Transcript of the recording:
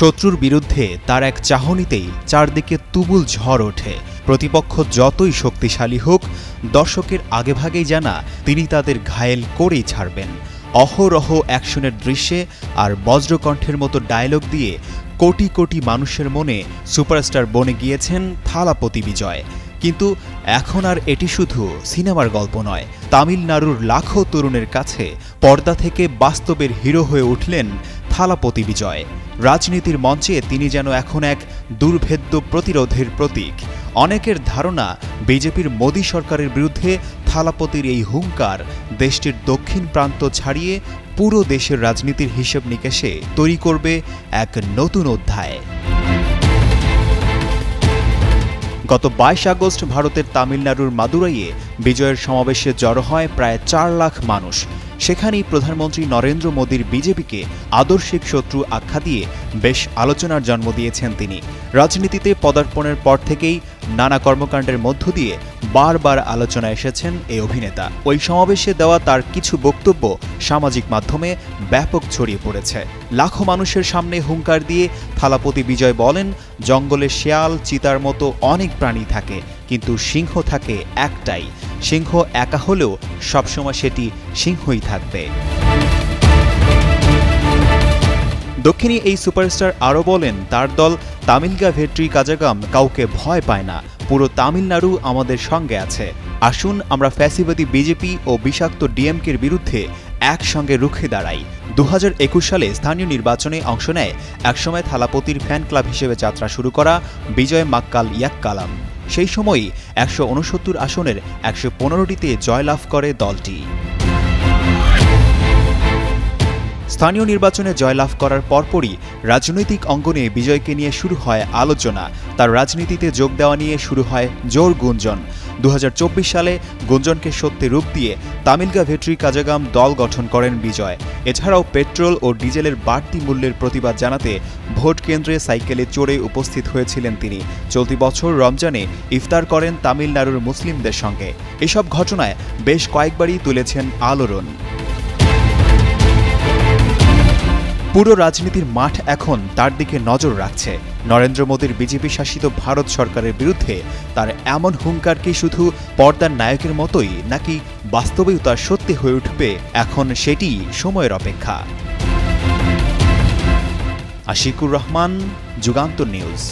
শত্রুর বিরুদ্ধে তার এক চাহনিতেই চারদিকে তুমুল ঝড় ওঠে। প্রতিপক্ষ যতই শক্তিশালী হোক, দর্শকের আগেভাগেই জানা তিনি তাদের ঘায়েল করেই ছাড়বেন। অহরহ অ্যাকশনের দৃশ্যে আর বজ্রকণ্ঠের মতো ডায়লগ দিয়ে কোটি কোটি মানুষের মনে সুপারস্টার বনে গিয়েছেন থালাপতি বিজয়। কিন্তু এখন আর এটি শুধু সিনেমার গল্প নয়, তামিলনাড়ুর লাখো তরুণের কাছে পর্দা থেকে বাস্তবের হিরো হয়ে উঠলেন থালাপতি বিজয়। রাজনীতির মঞ্চে তিনি যেন এখন এক দুর্ভেদ্য প্রতিরোধের প্রতীক। অনেকের ধারণা বিজেপির মোদী সরকারের বিরুদ্ধে থালাপতির এই হুঙ্কার দেশটির দক্ষিণ প্রান্ত ছাড়িয়ে পুরো দেশের রাজনীতির হিসেব নিকেশে তৈরি করবে এক নতুন অধ্যায়। গত 22 আগস্ট ভারতের তামিলনাড়ুর মাদুরাইয়ে বিজয়ের সমাবেশে জড়ো হয় প্রায় 4 লাখ মানুষ। সেখানেই প্রধানমন্ত্রী নরেন্দ্র মোদীর বিজেপিকে আদর্শিক শত্রু আখ্যা দিয়ে বেশ আলোচনার জন্ম দিয়েছেন তিনি। রাজনীতিতে পদার্পণের পর থেকেই নানা কর্মকাণ্ডের মধ্য দিয়ে বারবার আলোচনায় এসেছেন এই অভিনেতা। ওই সমাবেশে দেওয়া তার কিছু বক্তব্য সামাজিক মাধ্যমে ব্যাপক ছড়িয়ে পড়েছে। লাখো মানুষের সামনে হুঙ্কার দিয়ে থালাপতি বিজয় বলেন, জঙ্গলে শেয়াল চিতার মতো অনেক প্রাণী থাকে, কিন্তু সিংহ থাকে একটাই। সিংহ একা হলেও সবসময় সেটি সিংহই থাকবে। দক্ষিণী এই সুপারস্টার আরও বলেন, তার দল তামিলগা ভেট্রি কাজাগাম কাউকে ভয় পায় না। পুরো তামিলনাড়ু আমাদের সঙ্গে আছে। আসুন আমরা ফ্যাসিবাদী বিজেপি ও বিষাক্ত ডিএমকের বিরুদ্ধে একসঙ্গে রুখে দাঁড়াই। 2021 সালে স্থানীয় নির্বাচনে অংশ নেয় একসময় থালাপতির ফ্যান ক্লাব হিসেবে যাত্রা শুরু করা বিজয় মাক্কাল ইয়াক্কালাম। সেই সময়ই 169 আসনের 115টিতে জয়লাভ করে দলটি। স্থানীয় নির্বাচনে জয়লাভ করার পরপরই রাজনৈতিক অঙ্গনে বিজয়কে নিয়ে শুরু হয় আলোচনা। তার রাজনীতিতে যোগ দেওয়া নিয়ে শুরু হয় জোর গুঞ্জন। 2024 সালে গুঞ্জনকে সত্যি রূপ দিয়ে তামিলগা ভেট্রি কাজাগাম দল গঠন করেন বিজয়। এছাড়াও পেট্রোল ও ডিজেলের বাড়তি মূল্যের প্রতিবাদ জানাতে ভোট কেন্দ্রে সাইকেলে চড়ে উপস্থিত হয়েছিলেন তিনি। চলতি বছর রমজানে ইফতার করেন তামিলনাড়ুর মুসলিমদের সঙ্গে। এসব ঘটনায় বেশ কয়েকবারই তুলেছেন আলোড়ন। পুরো রাজনীতির মাঠ এখন তার দিকে নজর রাখছে। নরেন্দ্র মোদীর বিজেপি শাসিত ভারত সরকারের বিরুদ্ধে তার এমন হুঙ্কার কি শুধু পর্দার নায়কের মতোই, নাকি বাস্তবেও তার সত্যি হয়ে উঠবে, এখন সেটি সময়ের অপেক্ষা। আশিকুর রহমান, যুগান্তর নিউজ।